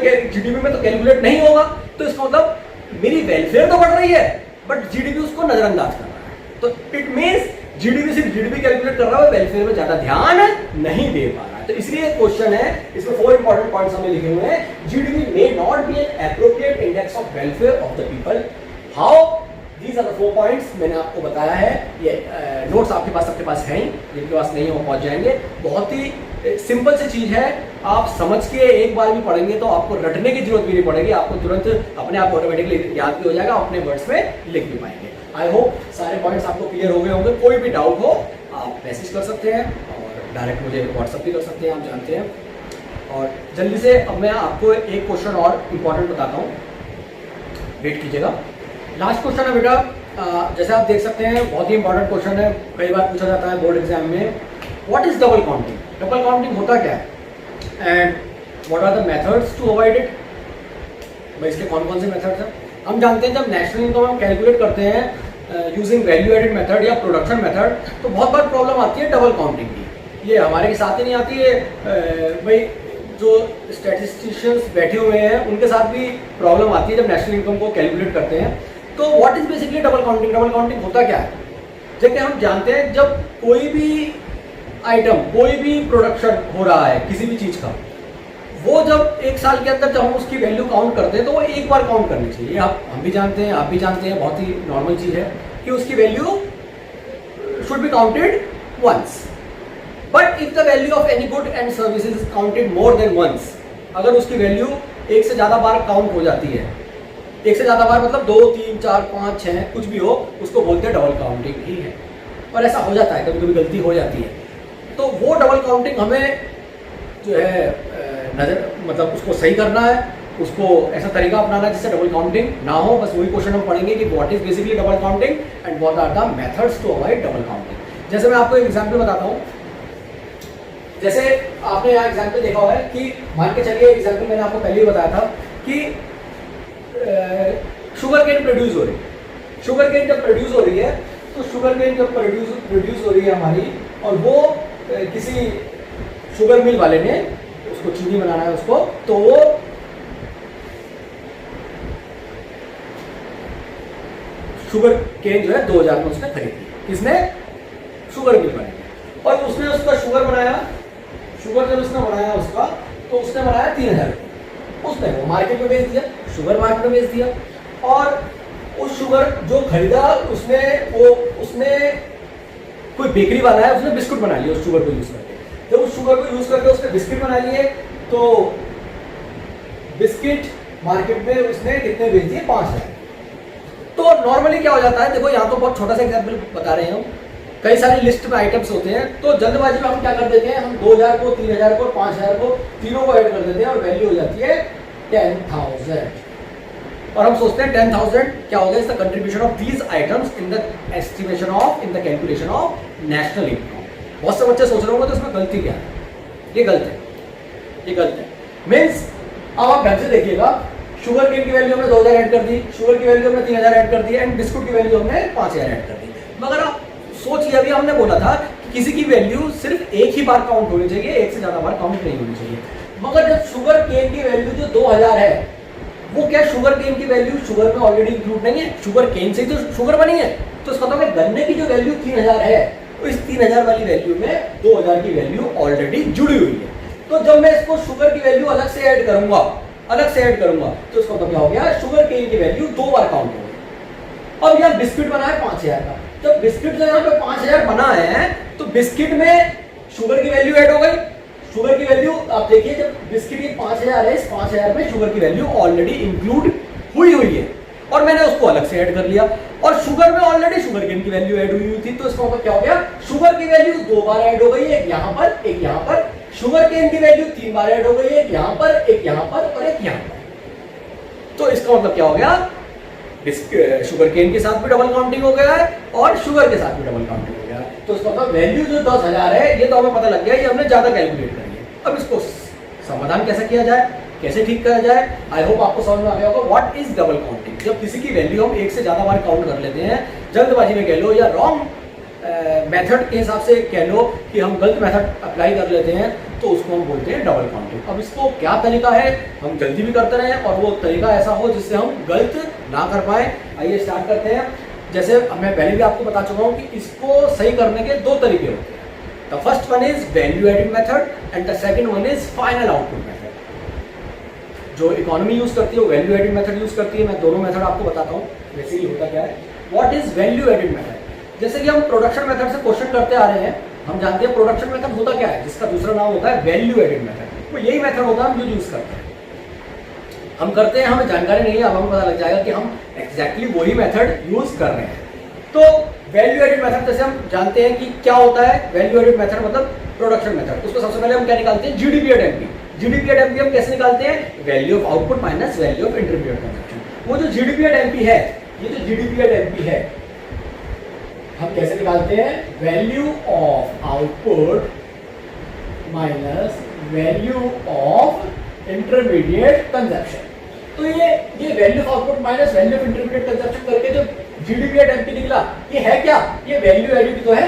A: तो कैलकुलेट नहीं होगा। तो इसका मतलब मेरी वेलफेयर तो बढ़ रही है बट जीडीपी उसको नजरअंदाज कर रहा है। तो इट मीन्स जीडीपी सिर्फ जीडीपी कैलकुलेट कर रहा है, वेलफेयर में ज्यादा ध्यान नहीं दे पा रहा है। तो इसलिए क्वेश्चन है, इसमें 4 इंपॉर्टेंट पॉइंट्स हमने लिखे हुए हैं। GDP may not be an appropriate index of welfare of the people. How? These are the 4 points मैंने आपको बताया है। ये नोट्स आपके पास सबके पास हैं, जिनके पास नहीं हो पहुंच जाएंगे। बहुत ही सिंपल सी चीज है, आप समझ के एक बार भी पढ़ेंगे तो आपको रटने की जरूरत भी नहीं पड़ेगी, आपको तुरंत अपने आप ऑटोमेटिकली याद भी हो जाएगा, अपने वर्ड्स में लिख भी पाएंगे। आई होप सारे पॉइंट्स आपको क्लियर हो गए होंगे। कोई भी डाउट हो आप मैसेज कर सकते हैं और डायरेक्ट मुझे व्हाट्सअप भी कर सकते हैं, आप जानते हैं। और जल्दी से अब मैं आपको एक क्वेश्चन और इम्पोर्टेंट बताता हूँ, वेट कीजिएगा। लास्ट क्वेश्चन है बेटा, जैसे आप देख सकते हैं बहुत ही इंपॉर्टेंट क्वेश्चन है, कई बार पूछा जाता है बोर्ड एग्जाम में। What is double counting? Double counting होता क्या है and what are the methods to avoid it? भाई इसके कौन कौन से मेथड्स हैं? हम जानते हैं जब नेशनल इनकम हम कैलकुलेट करते हैं यूजिंग वैल्यू एडेड मेथड या प्रोडक्शन मेथड, तो बहुत बार प्रॉब्लम आती है डबल काउंटिंग की। ये हमारे के साथ ही नहीं आती है भाई, जो स्टैटिस्टिशियंस बैठे हुए हैं उनके साथ भी प्रॉब्लम आती है जब नेशनल इनकम को कैलकुलेट करते हैं। तो what is basically double counting? Double counting होता क्या है? जैसे हम जानते हैं जब कोई भी आइटम, कोई भी प्रोडक्शन हो रहा है किसी भी चीज़ का, वो जब एक साल के अंदर जब हम उसकी वैल्यू काउंट करते हैं तो वो एक बार काउंट करनी चाहिए। हम भी जानते हैं, आप भी जानते हैं, बहुत ही नॉर्मल चीज़ है कि उसकी value should be counted once. But if the value of any good and services is counted more than once, अगर उसकी वैल्यू एक से ज़्यादा बार काउंट हो जाती है, एक से ज़्यादा बार मतलब 2, 3, 4, 5, 6 कुछ भी हो, उसको बोलते हैं डबल काउंटिंग ही है। और ऐसा हो जाता है, कभी कभी गलती हो जाती है। तो वो डबल काउंटिंग हमें जो है मतलब उसको सही करना है, उसको ऐसा तरीका अपनाना है जिससे डबल काउंटिंग ना हो। बस वही क्वेश्चन हम पढ़ेंगे कि what is basically double counting and what are the methods to avoid double counting. जैसे मैं आपको एक एग्जांपल बताता हूँ। जैसे आपने यहाँ एग्जांपल देखा हुआ है कि मान के चलिए, एग्जांपल मैंने आपको पहले ही बताया था कि शुगर केन प्रोड्यूस हो रही है। शुगर केन जब प्रोड्यूस हो रही है तो शुगर केन जब प्रोड्यूस हो रही है हमारी, और वो किसी शुगर मिल वाले ने उसको चीनी बनाना है उसको, तो वो शुगर केन जो है 2000 में उसने खरीदी। किसने? शुगर मिल वाले ने। और उसने उसका शुगर बनाया, शुगर जब उसने बनाया उसका, तो उसने बनाया 3000 रुपये। उसने वो मार्केट में बेच दिया, शुगर मार्केट में बेच दिया। और उस शुगर जो खरीदा उसने कोई बेकरी वाला है, उसने बिस्कुट बना लिया उस शुगर को यूज करके। जब उस शुगर को यूज करके उसने बिस्किट बना लिए, तो बिस्किट मार्केट में उसने कितने बेच दिए? 5000। तो नॉर्मली क्या हो जाता है, देखो यहाँ तो बहुत छोटा सा एग्जाम्पल बता रहे हैं हम, कई सारे लिस्ट में आइटम्स होते हैं, तो जल्दबाजी में हम क्या कर देते हैं, हम 2000 को, 3000 को, 5000 को, तीनों को ऐड कर देते हैं और वैल्यू हो जाती है 10,000। और हम सोचते हैं 10,000 क्या हो गया? Is the contribution of these items in the estimation of, in the calculation of national income. बहुत से बच्चे सोच रहे होंगे तो इसमें गलती क्या है? ये गलत है, ये गलत है। मीन्स अब आप ढंग से देखिएगा, शुगर केन की वैल्यू हमने 2000 ऐड कर दी, शुगर की वैल्यू हमने 3000 ऐड कर दी, एंड बिस्कुट की वैल्यू हमने 5000 ऐड कर दी। मगर आप सोचिए, अभी हमने बोला था कि किसी की वैल्यू सिर्फ एक ही बार काउंट होनी चाहिए, एक से ज्यादा बार काउंट नहीं होनी चाहिए। मगर जब शुगर केन की वैल्यू जो 2000 है, वो क्या शुगर केन की वैल्यू शुगर में ऑलरेडी इंक्लूड नहीं है? शुगर केन से ही तो शुगर बनी है। तो इसका मतलब गन्ने की जो वैल्यू 3000 है, तो इस 3000 वाली वैल्यू में 2000 की वैल्यू ऑलरेडी जुड़ी हुई है। तो जब मैं इसको शुगर की वैल्यू अलग से ऐड करूंगा, तो इसका मतलब क्या हो गया? शुगर केन की वैल्यू 2 बार काउंट हो गई। अब यहाँ बिस्किट बना है 5000 का, जब बिस्किट जो यहाँ पे 5000 बना है, तो बिस्किट में शुगर की वैल्यू ऐड हो गई। शुगर की वैल्यू आप देखिए, जब बिस्किट की 5000 है, इस 5000 में शुगर की वैल्यू ऑलरेडी इंक्लूड हुई है, और मैंने उसको अलग से ऐड कर लिया। और शुगर में ऑलरेडी शुगर केन की वैल्यू ऐड हुई थी, तो इसका मतलब क्या हो गया? शुगर की वैल्यू 2 बार ऐड हो गई, एक यहाँ पर, एक यहाँ पर। शुगर केन की वैल्यू 3 बार ऐड हो गई, एक यहाँ पर, एक यहाँ पर और एक यहाँ पर। तो इसका मतलब क्या हो गया? शुगर केन के साथ भी डबल काउंटिंग हो गया है और शुगर के साथ भी डबल काउंटिंग हो गया है। तो इसका मतलब वैल्यू जो 10,000 है, ये तो हमें पता लग गया, ये हमने ज्यादा कैलकुलेट करी है। अब इसको समाधान कैसे किया जाए, कैसे ठीक करा जाए? आई होप आपको समझ में आ गया होगा व्हाट इज डबल काउंटिंग। जब किसी की वैल्यू हम एक से ज्यादा बार काउंट कर लेते हैं, जल्दबाजी में कह लो या रॉन्ग मेथड के हिसाब से कह लो कि हम गलत मेथड अप्लाई कर लेते हैं, तो उसको हम बोलते हैं डबल काउंटिंग। अब इसको क्या तरीका है, हम जल्दी भी करते रहें और वो तरीका ऐसा हो जिससे हम गलत ना कर पाए। आइए स्टार्ट करते हैं। जैसे मैं पहले भी आपको बता चुका हूँ कि इसको सही करने के 2 तरीके होते हैं। The first one is value adding method and the second one is final output method. जो इकोनॉमी यूज करती है वो वैल्यू एडिंग मेथड यूज करती है। मैं दोनों मेथड आपको बताता हूँ बेसिकली होता क्या है। What is value adding method? जैसे कि हम प्रोडक्शन मेथड से क्वेश्चन करते आ रहे हैं, हम जानते हैं प्रोडक्शन मेथड होता क्या है, जिसका दूसरा नाम होता है वैल्यू एडिंग मेथड। तो यही मेथड होता है हम जो यूज करते हैं। हम करते हैं, हमें जानकारी नहीं है, अब हमें पता लग जाएगा कि हम एग्जैक्टली वही मेथड यूज कर रहे हैं। तो वैल्यू एडिड मेथड जैसे हम जानते हैं कि क्या होता है। वैल्यू एडिड मेथड मतलब प्रोडक्शन मेथड। उसको सबसे पहले हम क्या निकालते हैं? GDP at MP. GDP at MP हम कैसे निकालते हैं? Value of output minus value of intermediate consumption. वो जो जीडीपी एट एमपी है, ये जो जीडीपी एट एमपी है, हम कैसे निकालते हैं? Value of output minus value of intermediate consumption. तो ये value of output minus value of intermediate consumption करके जो जीडीपी एट एमपी निकला, ये है क्या? ये वैल्यू एडिड तो है,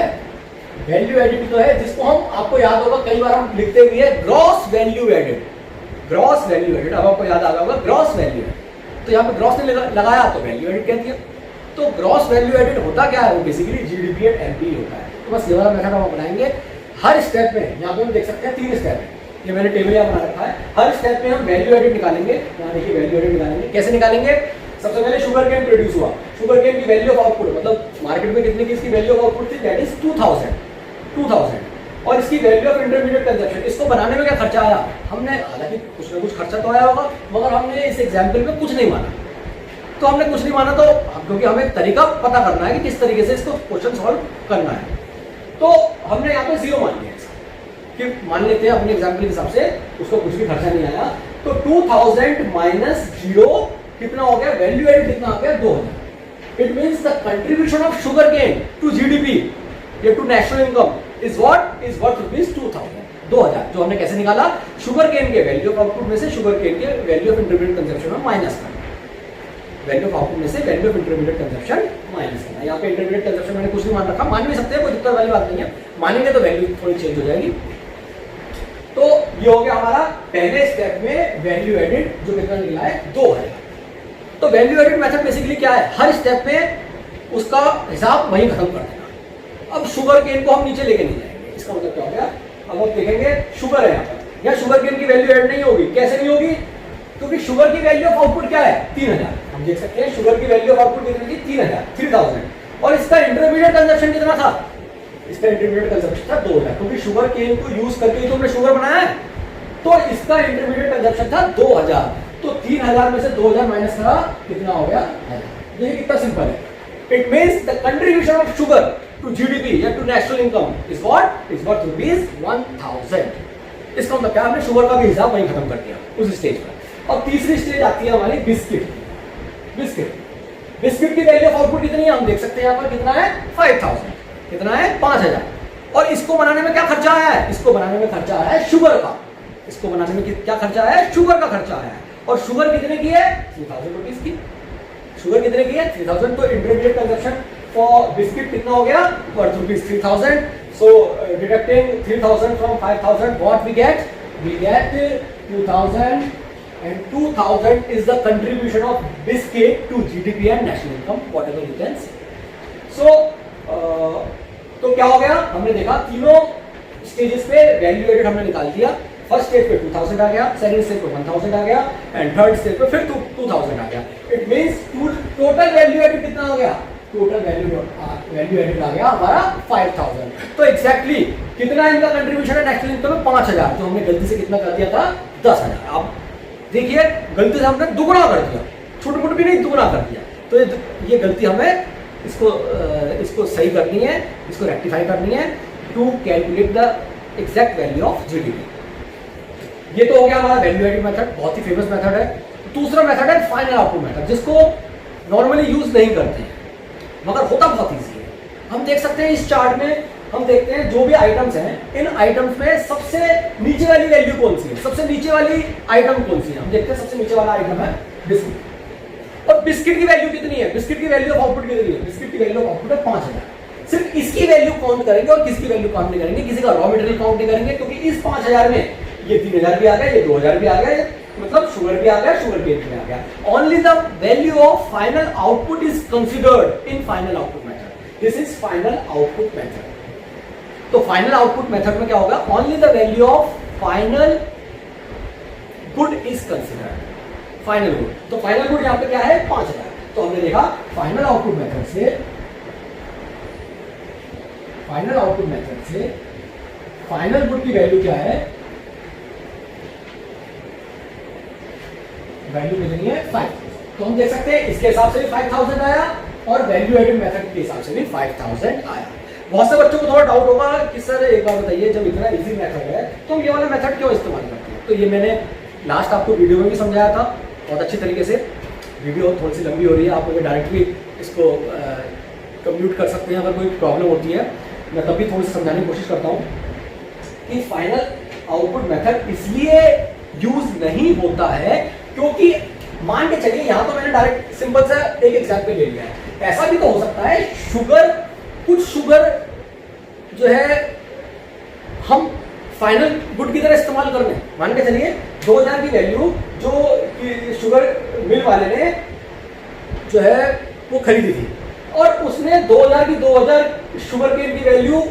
A: वैल्यू एडिड तो है, जिसको हम, आपको याद होगा कई बार हम लिखते भी है gross value added. Gross value added, अब आपको याद आ गया होगा ग्रॉस वैल्यू एडेड, तो यहाँ पे ग्रॉस ने लगाया तो वैल्यू एडेड कह दिया। तो ग्रॉस वैल्यू एडेड होता क्या है, वो बेसिकली जीडीपी एंड एमपी होता है। तो बस ये वाला मेथड हम अपनाएंगे हर स्टेप में। यहाँ पे हम देख सकते हैं 3 स्टेप है, ये मैंने टेबल यहाँ बना रखा है। हर स्टेप में हम वैल्यू एडेड निकालेंगे। यहाँ देखिए वैल्यू एडेड निकालेंगे, कैसे निकालेंगे। सबसे पहले शुगर केन प्रोड्यूस हुआ, शुगर केन की वैल्यू ऑफ आउटपुट, मतलब मार्केट में कितने की इसकी वैल्यू ऑफ आउटपुट थी, दैट इज 2000। और इसकी वैल्यू ऑफ इंटरमीडिएट कंजप्शन, इसको बनाने में क्या खर्चा आया, हमने हालांकि कुछ ना कुछ खर्चा तो आया होगा, मगर हमने इस एग्जाम्पल में कुछ नहीं माना। तो हमने कुछ नहीं माना तो क्योंकि हमें तरीका पता करना है कि किस तरीके से इसको क्वेश्चन सॉल्व करना है, तो हमने यहाँ पे 0 मान लिया कि मान लेते हैं अपने एग्जाम्पल के हिसाब से उसको कुछ भी खर्चा नहीं आया। तो 2000 माइनस 0 कितना हो गया, वैल्यू एडेड कितना आ गया, 2000। It means the contribution of sugar cane to GDP या to national income is what, is worth rupees 2000। जो हमने कैसे निकाला, शुगर केन के वैल्यू ऑफ आउटपुट में से शुगर केन के वैल्यू ऑफ इंटरमीडिएट कंजप्शन में माइनस करना, वैल्यू ऑफ आउटपुट में से value of intermediate consumption minus करना। यहाँ पे इंटरमीडिएट कंजप्शन मैंने कुछ नहीं मान रखा, मान भी सकते हैं, कोई दिक्कत वाली बात नहीं है, मानेंगे तो वैल्यू थोड़ी चेंज हो जाएगी। तो ये हो गया हमारा पहले स्टेप में वैल्यू एडेड, जो कितना निकला है 2000। तो वैल्यू एडेड मेथड बेसिकली क्या है, हर स्टेप में उसका हिसाब वहीं खत्म कर देना। अब शुगर केन को हम नीचे लेके नहीं जाएंगे, इसका मतलब क्या हो गया, अब आप देखेंगे शुगर है यहाँ पर, या शुगर केन की वैल्यू एड नहीं होगी, कैसे नहीं होगी, क्योंकि शुगर की वैल्यू ऑफ आउटपुट क्या है, 3000। हम देख सकते हैं शुगर की वैल्यू ऑफ आउटपुट कितनी थी, 3000। और इसका इंटरमीडिएट कंजप्शन कितना था, इसका इंटरमीडिएट कंजप्शन था 2000, क्योंकि शुगर केन को यूज करके ही तो हमने शुगर बनाया है, तो इसका इंटरमीडिएट कंजप्शन था 2000। तो 3000 में से 2000 माइनस करा, कितना हो गया 1000। ये कितना सिंपल है। It means the contribution of sugar to GDP या to national income is what, is worth rupees 1000। इसका मतलब क्या, हमने शुगर का भी हिसाब वहीं खत्म कर दिया उस स्टेज पर। और तीसरी स्टेज आती है हमारी बिस्किट। बिस्किट की वैल्यू ऑफ आउटपुट कितनी है, हम देख सकते हैं यहाँ पर कितना है, 5000, कितना है 5000। और इसको बनाने में क्या खर्चा आया है, इसको बनाने में खर्चा आया है शुगर का, इसको बनाने में क्या खर्चा आया है, शुगर का खर्चा आया है। और शुगर कितने की है, 3000 रुपीज की, शुगर कितने की है 3000। तो इंटरमीडिएट कंजप्शन फॉर बिस्किट कितना हो गया, worth rupees 3000। So deducting 3000 from 5000, what we get 2000, and 2000 is the contribution of biscuit to GDP and national income, whatever you can say. So तो क्या हो गया, हमने देखा तीनों स्टेजेस पे वैल्यू एडेड हमने निकाल दिया। फर्स्ट स्टेज पे 2000 आ गया, सेकंड स्टेज पे 1000 आ गया, एंड थर्ड स्टेज पे फिर 2000 आ गया। It means total value added कितना हो गया, टोटल वैल्यू एडेड आ गया हमारा 5000। तो एग्जैक्टली कितना इनका कंट्रीब्यूशन है नेशनल इनकम में, 5000, जो हमने गलती से कितना कर दिया था 10000। अब देखिए गलती से हमने दुगुना कर दिया, छोटे मोटे भी नहीं, दुगुना कर दिया। तो ये गलती हमें इसको सही करनी है, इसको रेक्टिफाई करनी है to calculate the exact value of GDP. ये तो हो गया हमारा वैल्यू एडेड मेथड, बहुत ही फेमस मेथड है। दूसरा मेथड है फाइनल आउटपुट मेथड, जिसको नॉर्मली यूज नहीं करते हैं, मगर होता बहुत ईजी है। हम देख सकते हैं इस चार्ट में, हम देखते हैं जो भी आइटम्स हैं, इन आइटम्स में सबसे नीचे वाली वैल्यू कौन सी है, सबसे नीचे वाली आइटम कौन सी है। हम देखते हैं सबसे नीचे वाला आइटम है बिस्किट। और बिस्किट की वैल्यू कितनी है, बिस्किट की वैल्यू ऑफ आउटपुट कितनी है, बिस्किट की वैल्यू ऑफ आउटपुट है 5000। सिर्फ इसकी वैल्यू काउंट करेंगे और किसकी वैल्यू काउंट नहीं करेंगे, किसी का रॉ मटेरियल काउंट नहीं करेंगे, क्योंकि इस 5000 में ये 3000 भी आ गया, ये 2000 भी आ गया, मतलब शुगर भी आ गया, शुगर केन भी आ गया। Only the value of final output is considered in final output method. This is final output method. तो फाइनल आउटपुट मेथड में क्या होगा, only the value of final good is considered, final good. तो फाइनल गुड यहां पे क्या है 5000। तो हमने देखा फाइनल आउटपुट मेथड से फाइनल गुड की वैल्यू क्या है, वैल्यू कितनी है 5। तो हम देख सकते हैं इसके हिसाब से भी 5000 आया और वैल्यू एडेड मेथड के हिसाब से भी 5000 आया। बहुत से बच्चों को थोड़ा डाउट होगा कि सर एक बार बताइए, जब इतना इजी मेथड है तो हम ये वाला मेथड क्यों इस्तेमाल करते हैं। तो ये मैंने लास्ट आपको वीडियो में भी समझाया था बहुत अच्छी तरीके से। वीडियो थोड़ी सी लंबी हो रही है, आप मुझे डायरेक्टली इसको कम्यूट कर सकते हैं अगर कोई प्रॉब्लम होती है। मैं तब भी थोड़ी सी समझाने की कोशिश करता हूँ कि फाइनल आउटपुट मेथड इसलिए यूज नहीं होता है क्योंकि मान के चलिए, यहाँ तो मैंने डायरेक्ट सिंपल सा एक एग्जाम्पल ले लिया है। ऐसा भी तो हो सकता है कुछ शुगर जो है हम फाइनल गुड की तरह इस्तेमाल करने। मान के चलिए 2000 की वैल्यू जो शुगर मिल वाले ने जो है वो खरीदी थी और उसने 2000 की 2000 शुगर केन की वैल्यू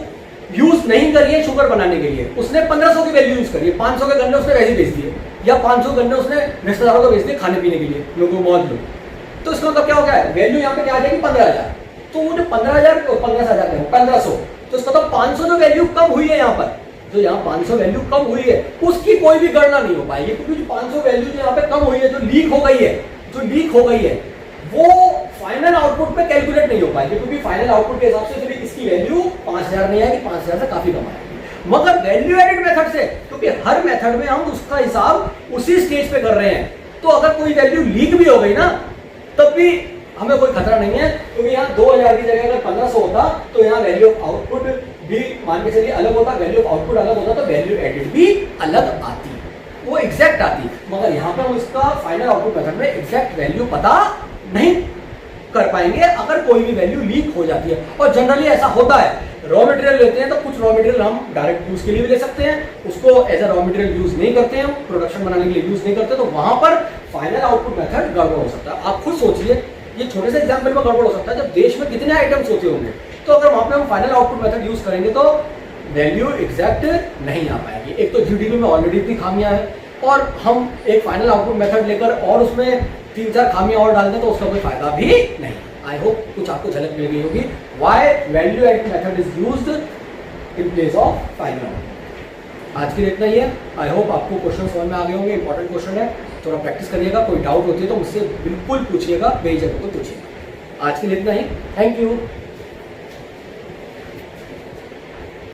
A: यूज नहीं करी है शुगर बनाने के लिए, उसने 1500 की वैल्यू यूज करी है। 500 के गन्ने उसने वैसे बेच दिए या 500 गन्ने उसने रिश्तेदारों को बेच दिए खाने पीने के लिए, लोगों मौज लो। तो इसका मतलब क्या हो गया, वैल्यू यहाँ पे क्या आ जाएगी 15,000। तो वो जो 15,000 1500, तो इसका मतलब 500 जो वैल्यू कम हुई है यहाँ पर, जो यहाँ 500 वैल्यू कम हुई है उसकी कोई भी गणना नहीं हो पाएगी, क्योंकि 500 वैल्यू जो यहाँ पे कम हुई है, जो लीक हो गई है, वो फाइनल आउटपुट पे कैलकुलेट नहीं हो पाएगी, क्योंकि फाइनल आउटपुट के हिसाब से इसकी वैल्यू 5000 नहीं आएगी, 5000 से काफी कम आएगी। मगर वैल्यू एडेड मेथड से, क्योंकि हर मेथड में हम उसका हिसाब उसी स्टेज पे कर रहे हैं, तो अगर कोई वैल्यू लीक भी हो गई ना तब भी हमें कोई खतरा नहीं है, क्योंकि यहाँ 2000 की जगह अगर 1500 होता तो यहाँ वैल्यू ऑफ आउटपुट भी मान के चलिए अलग होता, वैल्यू ऑफ आउटपुट अलग होता, तो वैल्यू एडेड भी अलग आती, वो एग्जैक्ट आती। मगर यहाँ पे हम इसका फाइनल आउटपुट मेथड में एग्जैक्ट वैल्यू पता नहीं कर पाएंगे अगर कोई भी वैल्यू लीक हो जाती है। और जनरली ऐसा होता है, रॉ मटेरियल लेते हैं तो कुछ रॉ मटेरियल हम डायरेक्ट यूज के लिए भी ले सकते हैं, उसको as a raw material use नहीं करते हैं, प्रोडक्शन बनाने के लिए यूज नहीं करते, तो वहां पर फाइनल आउटपुट मेथड गड़बड़ हो सकता है। आप खुद सोचिए, ये छोटे से एग्जाम्पल में गड़बड़ हो सकता है, जब देश में कितने आइटम्स होते होंगे, तो अगर वहां पे हम फाइनल आउटपुट मेथड यूज करेंगे तो वैल्यू एग्जैक्ट नहीं आ पाएगी। एक तो जीडीपी में ऑलरेडी इतनी खामियां है, और हम एक फाइनल आउटपुट मेथड लेकर और उसमें 3-4 खामियां और डाल दें तो उसका कोई फायदा भी नहीं। आई होप कुछ आपको झलक मिल गई होगी why value added method is used in place of final output. आज के लिए इतना ही है। आई होप आपको क्वेश्चन समझ में आ गए होंगे, इंपॉर्टेंट क्वेश्चन है, थोड़ा प्रैक्टिस करिएगा। कोई डाउट होती है तो मुझसे बिल्कुल पूछिएगा, बेझिझक होकर पूछिएगा। आज के लिए इतना ही, थैंक यू।